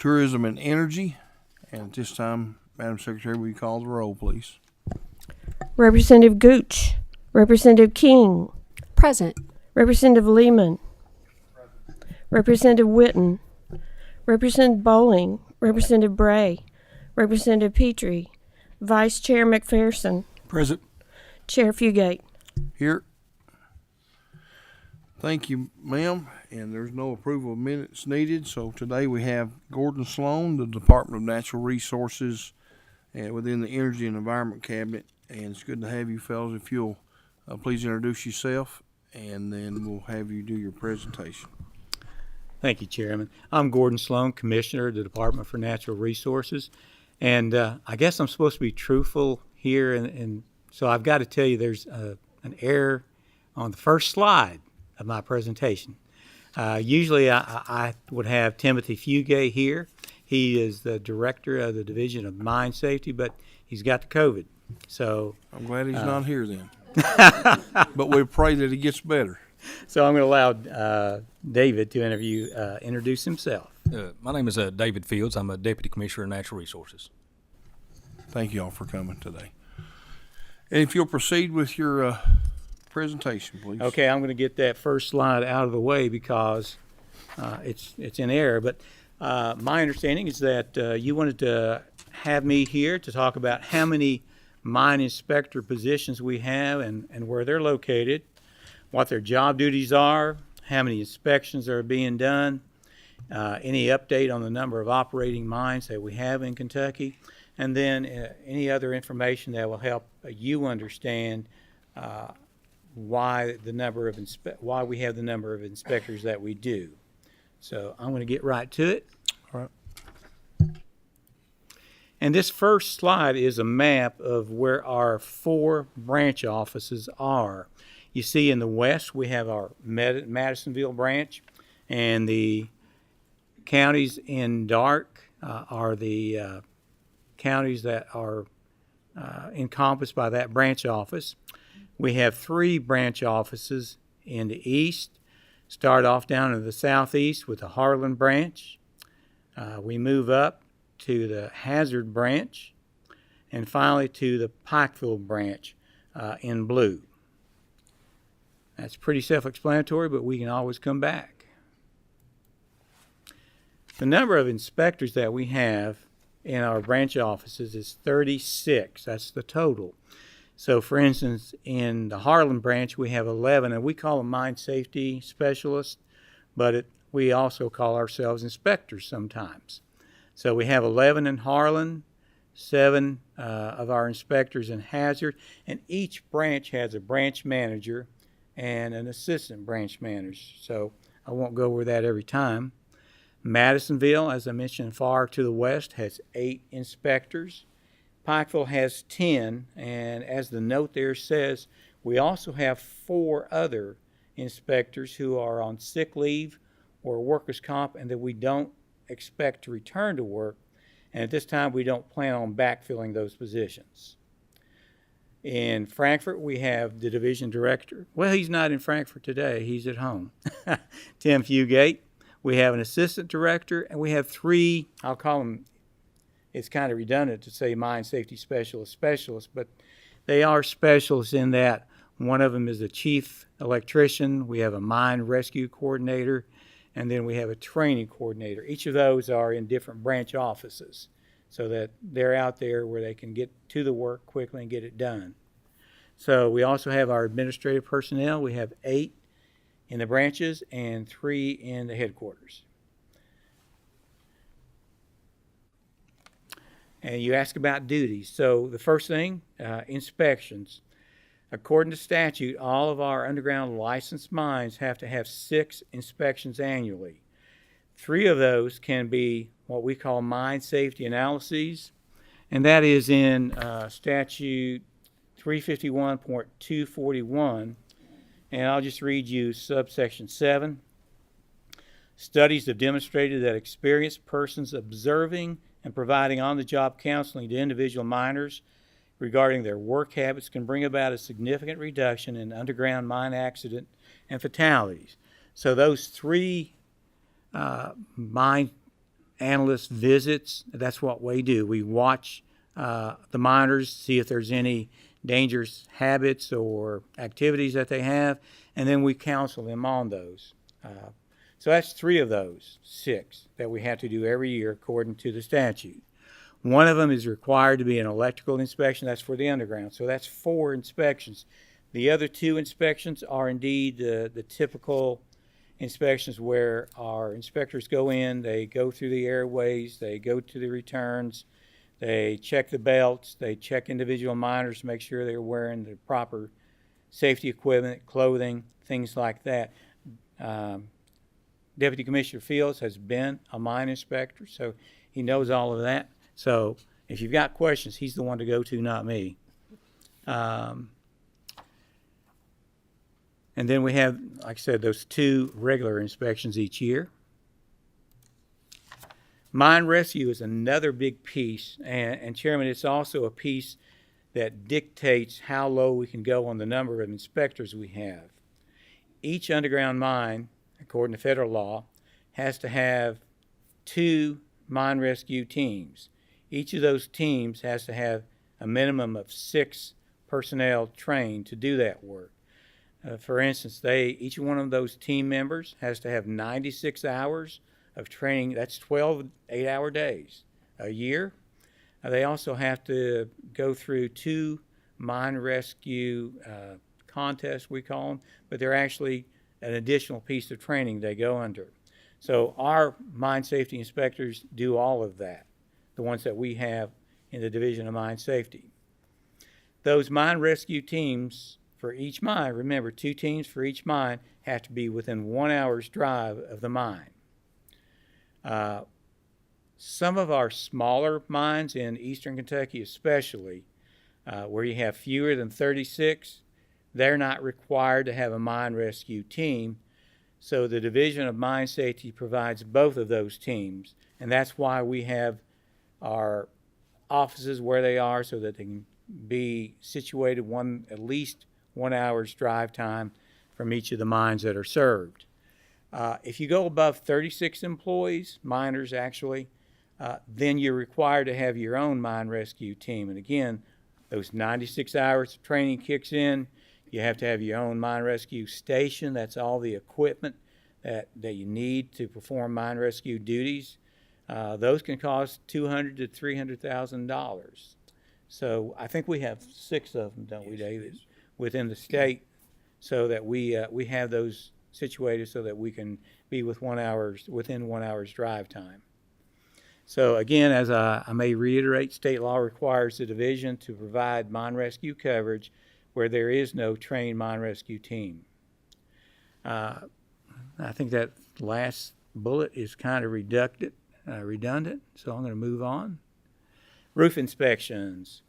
Tourism and Energy. And at this time, Madam Secretary, will you call the roll, please? Representative Gooch. Representative King. Present. Representative Lehman. Representative Witten. Representative Bowling. Representative Bray. Representative Petrie. Vice Chair McPherson. Present. Chair Fugate. Here. Thank you, ma'am. And there's no approval of minutes needed. So today we have Gordon Sloan, the Department of Natural Resources, within the Energy and Environment Cabinet. And it's good to have you fellas. If you'll please introduce yourself, and then we'll have you do your presentation. Thank you, Chairman. I'm Gordon Sloan, Commissioner of the Department for Natural Resources. And I guess I'm supposed to be truthful here. And so I've got to tell you there's an error on the first slide of my presentation. Usually I would have Timothy Fugate here. He is the Director of the Division of Mine Safety, but he's got the COVID. So I'm glad he's not here then. But we pray that he gets better. So I'm going to allow David to introduce himself. My name is David Fields. I'm a Deputy Commissioner of Natural Resources. Thank you all for coming today. And if you'll proceed with your presentation, please. Okay, I'm going to get that first slide out of the way because it's in error. But my understanding is that you wanted to have me here to talk about how many mine inspector positions we have and where they're located, what their job duties are, how many inspections are being done, any update on the number of operating mines that we have in Kentucky, and then any other information that will help you understand why we have the number of inspectors that we do. So I'm going to get right to it. All right. And this first slide is a map of where our 4 branch offices are. You see in the west we have our Madisonville branch, and the counties in dark are the counties that are encompassed by that branch office. We have 3 branch offices in the east. Start off down in the southeast with the Harlan branch. We move up to the Hazard branch, and finally to the Pikeville branch in blue. That's pretty self-explanatory, but we can always come back. The number of inspectors that we have in our branch offices is 36. That's the total. So, for instance, in the Harlan branch, we have 11, and we call them mine safety specialists, but we also call ourselves inspectors sometimes. So we have 11 in Harlan, 7 of our inspectors in Hazard, and each branch has a branch manager and an assistant branch manager. So I won't go over that every time. Madisonville, as I mentioned, far to the west, has 8 inspectors. Pikeville has 10, and as the note there says, we also have 4 other inspectors who are on sick leave or workers' comp and that we don't expect to return to work, and at this time we don't plan on backfilling those positions. In Frankfort, we have the division director. Well, he's not in Frankfort today. He's at home. Tim Fugate. We have an assistant director, and we have 3, I'll call them, it's kind of redundant to say mine safety specialists, but they are specialists in that one of them is a chief electrician. We have a mine rescue coordinator, and then we have a training coordinator. Each of those are in different branch offices so that they're out there where they can get to the work quickly and get it done. So we also have our administrative personnel. We have 8 in the branches and 3 in the headquarters. And you ask about duties. So the first thing, inspections. According to statute, all of our underground licensed mines have to have 6 inspections annually. 3 of those can be what we call mine safety analyses, and that is in statute 351.241, and I'll just read you subsection 7. Studies have demonstrated that experienced persons observing and providing on-the-job counseling to individual miners regarding their work habits can bring about a significant reduction in underground mine accident and fatalities. So those 3 mine analyst visits. That's what we do. We watch the miners, see if there's any dangerous habits or activities that they have, and then we counsel them on those. So that's 3 of those 6 that we have to do every year according to the statute. One of them is required to be an electrical inspection. That's for the underground. So that's 4 inspections. The other 2 inspections are indeed the typical inspections where our inspectors go in, they go through the airways, they go to the returns, they check the belts, they check individual miners to make sure they're wearing the proper safety equipment, clothing, things like that. Deputy Commissioner Fields has been a mine inspector, so he knows all of that. So if you've got questions, he's the one to go to, not me. And then we have, like I said, those 2 regular inspections each year. Mine rescue is another big piece, and Chairman, it's also a piece that dictates how low we can go on the number of inspectors we have. Each underground mine, according to federal law, has to have 2 mine rescue teams. Each of those teams has to have a minimum of 6 personnel trained to do that work. For instance, each one of those team members has to have 96 hours of training. That's 12 8-hour days a year. They also have to go through 2 mine rescue contests, we call them, but they're actually an additional piece of training they go under. So our mine safety inspectors do all of that, the ones that we have in the Division of Mine Safety. Those mine rescue teams for each mine, remember 2 teams for each mine, have to be within 1 hour's drive of the mine. Some of our smaller mines in eastern Kentucky especially, where you have fewer than 36, they're not required to have a mine rescue team. So the Division of Mine Safety provides both of those teams, and that's why we have our offices where they are, so that they can be situated at least 1 hour's drive time from each of the mines that are served. If you go above 36 employees, miners actually, then you're required to have your own mine rescue team. And again, those 96 hours of training kicks in. You have to have your own mine rescue station. That's all the equipment that you need to perform mine rescue duties. Those can cost $200,000 to $300,000. So I think we have 6 of them, don't we, David, within the state, so that we have those situated so that we can be within 1 hour's drive time. So again, as I may reiterate, state law requires the division to provide mine rescue coverage where there is no trained mine rescue team. I think that last bullet is kind of redundant, so I'm going to move on. Roof inspections.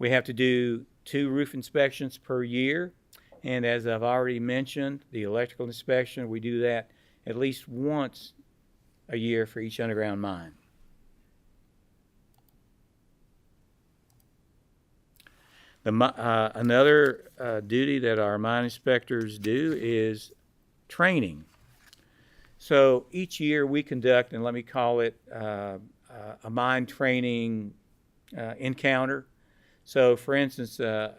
We have to do 2 roof inspections per year, and as I've already mentioned, the electrical inspection, we do that at least once a year for each underground mine. Another duty that our mine inspectors do is training. So each year we conduct, and let me call it a mine training encounter. So for instance, a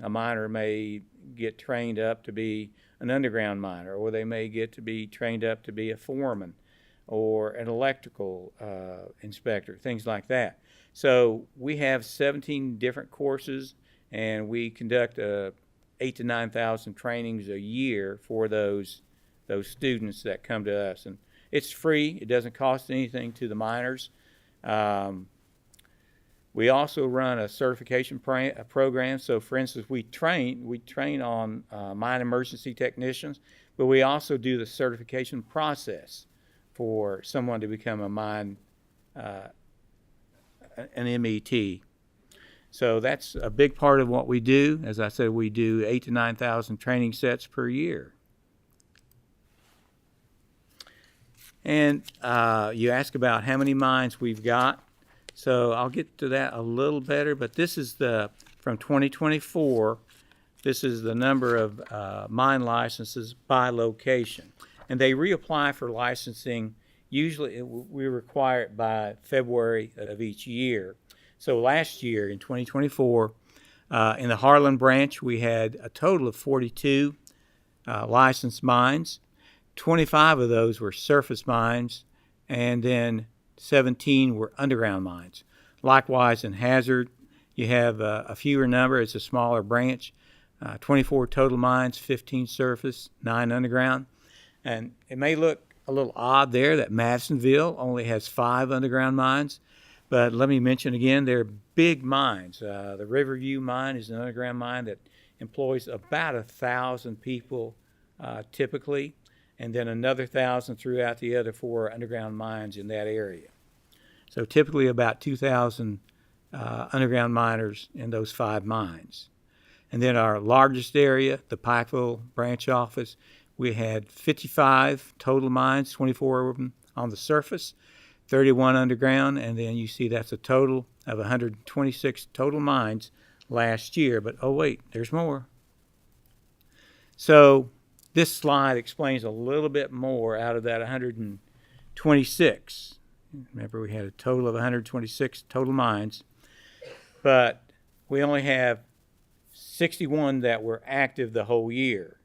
miner may get trained up to be an underground miner, or they may get to be trained up to be a foreman or an electrical inspector, things like that. So we have 17 different courses, and we conduct 8,000 to 9,000 trainings a year for those students that come to us. And it's free. It doesn't cost anything to the miners. We also run a certification program. So, for instance, we train on mine emergency technicians, but we also do the certification process for someone to become a mine an MET. So that's a big part of what we do. As I said, we do 8,000 to 9,000 training sets per year. And you ask about how many mines we've got. So I'll get to that a little better, but this is from 2024, this is the number of mine licenses by location. And they reapply for licensing Usually we require it by February of each year. So last year in 2024, in the Harlan branch, we had a total of 42 licensed mines. 25 of those were surface mines, and then 17 were underground mines. Likewise, in Hazard, you have a fewer number. It's a smaller branch. 24 total mines, 15 surface, 9 underground. And it may look a little odd there that Madisonville only has 5 underground mines, but let me mention again, they're big mines. The Riverview mine is an underground mine that employs about 1,000 people typically, and then another 1,000 throughout the other 4 underground mines in that area. So typically about 2,000 underground miners in those 5 mines. And then our largest area, the Pikeville branch office, we had 55 total mines, 24 of them on the surface, 31 underground, and then you see that's a total of 126 total mines last year. But oh wait, there's more. So this slide explains a little bit more out of that 126. Remember, we had a total of 126 total mines, but we only have 61 that were active the whole year.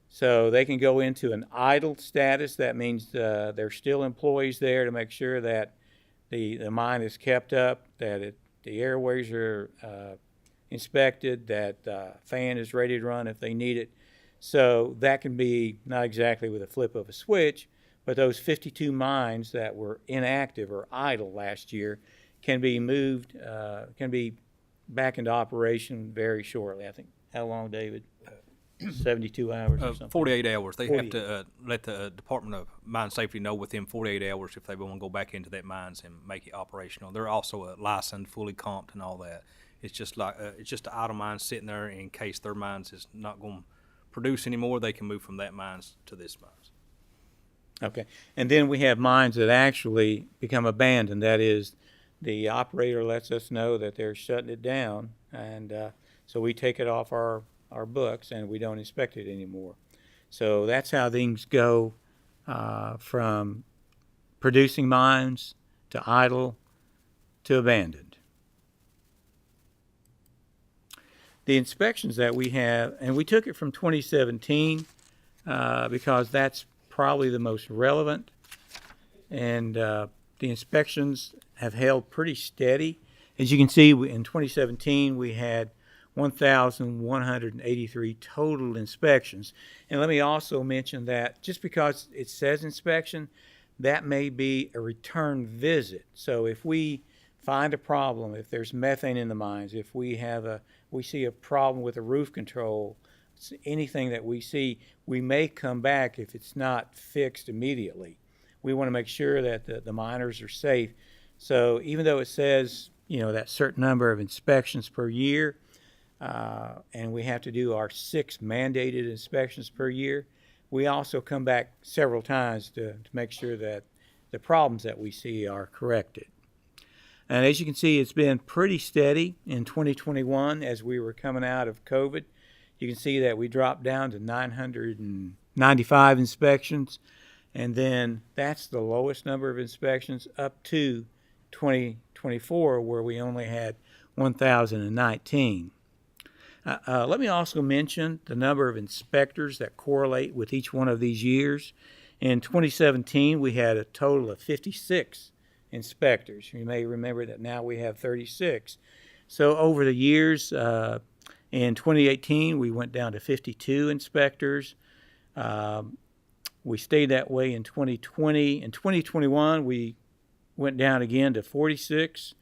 So they can go into an idle status. That means there's still employees there to make sure that the mine is kept up, that the airways are inspected, that the fan is ready to run if they need it. So that can be not exactly with a flip of a switch, but those 52 mines that were inactive or idle last year can be moved, can be back into operation very shortly. I think, how long, David? 72 hours or something? 48 hours. They 48. have to let the Department of Mine Safety know within 48 hours if they want to go back into that mines and make it operational. They're also licensed, fully comped, and all that. It's just like it's just an idle mine sitting there in case their mines is not going to produce anymore. They can move from that mines to this mines. Okay. And then we have mines that actually become abandoned. That is, the operator lets us know that they're shutting it down, and so we take it off our books and we don't inspect it anymore. So that's how things go from producing mines to idle to abandoned. The inspections that we have, and we took it from 2017 because that's probably the most relevant, and the inspections have held pretty steady. As you can see, in 2017 we had 1,183 total inspections. And let me also mention that just because it says inspection, that may be a return visit. So if we find a problem, if there's methane in the mines, if we see a problem with the roof control, anything that we see, we may come back if it's not fixed immediately. We want to make sure that the miners are safe. So even though it says, that certain number of inspections per year, and we have to do our 6 mandated inspections per year, we also come back several times to make sure that the problems that we see are corrected. And as you can see, it's been pretty steady in 2021 as we were coming out of COVID. You can see that we dropped down to 995 inspections, and then that's the lowest number of inspections up to 2024, where we only had 1,019. Let me also mention the number of inspectors that correlate with each one of these years. In 2017, we had a total of 56 inspectors. You may remember that now we have 36. So over the years, in 2018, we went down to 52 inspectors. We stayed that way in 2020. In 2021, we went down again to 46.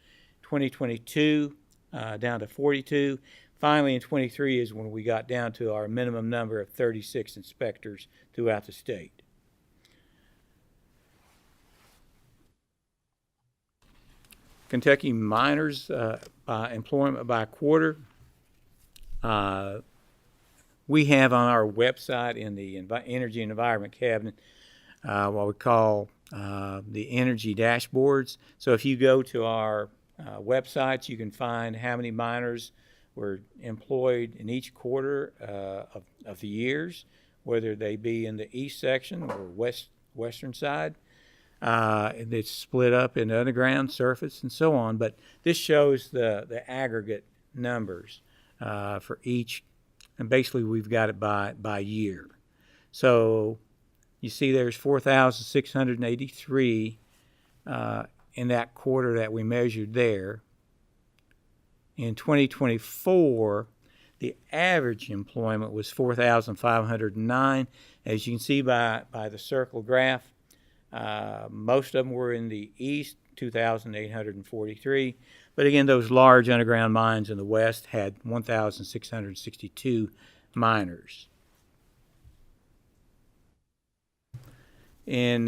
2022, down to 42. Finally, in 23 is when we got down to our minimum number of 36 inspectors throughout the state. Kentucky miners by employment by quarter. We have on our website in the Energy and Environment cabinet what we call the energy dashboards. So if you go to our websites, you can find how many miners were employed in each quarter of the years, whether they be in the east section or western side. It's split up in underground, surface, and so on. But this shows the aggregate numbers for each, and basically we've got it by year. So you see there's 4,683 in that quarter that we measured there. In 2024, the average employment was 4,509. As you can see by the circle graph, most of them were in the east, 2,843. But again, those large underground mines in the west had 1,662 miners. In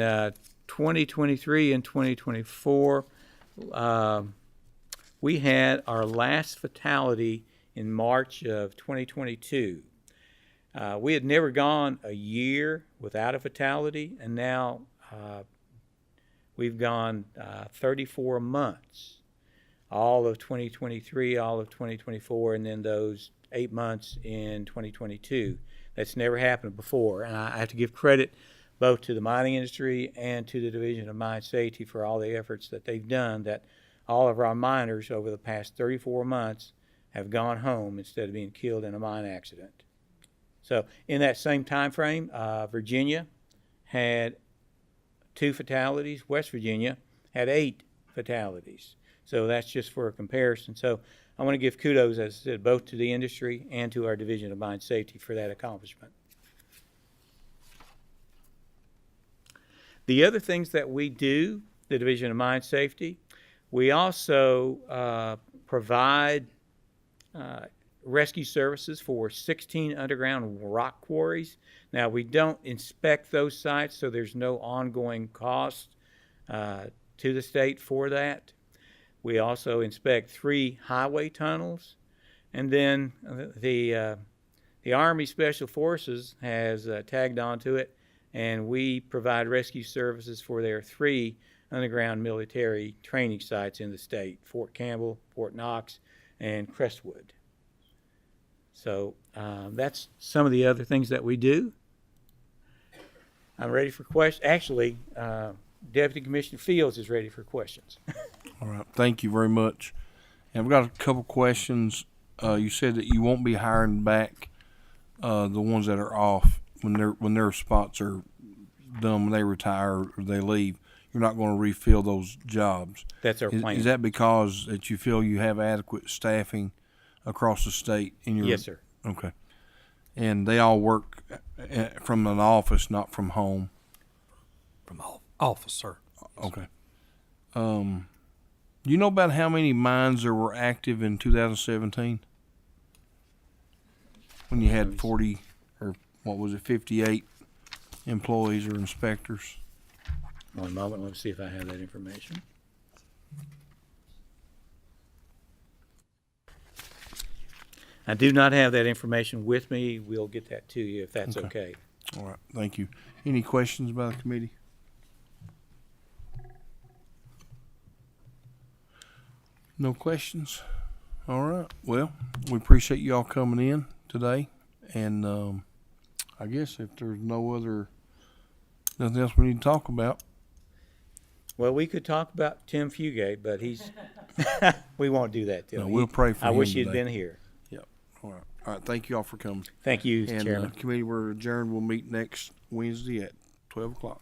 2023 and 2024, we had our last fatality in March of 2022. We had never gone a year without a fatality, and now we've gone 34 months. All of 2023, all of 2024, and then those 8 months in 2022. That's never happened before, and I have to give credit both to the mining industry and to the Division of Mine Safety for all the efforts that they've done, that all of our miners over the past 34 months have gone home instead of being killed in a mine accident. So in that same time frame, Virginia had 2 fatalities. West Virginia had 8 fatalities. So that's just for a comparison. So I want to give kudos, as I said, both to the industry and to our Division of Mine Safety for that accomplishment. The other things that we do, the Division of Mine Safety, we also provide rescue services for 16 underground rock quarries. Now, we don't inspect those sites, so there's no ongoing cost to the state for that. We also inspect 3 highway tunnels, and then the Army Special Forces has tagged onto it, and we provide rescue services for their 3 underground military training sites in the state: Fort Campbell, Fort Knox, and Crestwood. So that's some of the other things that we do. I'm ready for questions. Actually, Deputy Commissioner Fields is ready for questions. All right, thank you very much. And I've got a couple questions. You said that you won't be hiring back the ones that are off when their spots are done, when they retire or they leave. You're not going to refill those jobs. That's our plan. Is that because that you feel you have adequate staffing across the state in your? Yes, sir. Okay. And they all work from an office, not from home. From office, sir. Okay. Do you know about how many mines there were active in 2017? When you had 40, or what was it, 58 employees or inspectors? One moment, let's see if I have that information. I do not have that information with me. We'll get that to you if that's okay. All right, thank you. Any questions about the committee? No questions? All right. Well, we appreciate you all coming in today. And I guess if there's nothing else we need to talk about. Well, we could talk about Tim Fugate, but he's we won't do that. No, we'll pray for him. I wish he'd today. been here. Yep. All right. All right. Thank you all for coming. Thank you, And Chairman. committee, we're adjourned. We'll meet next Wednesday at 12 o'clock.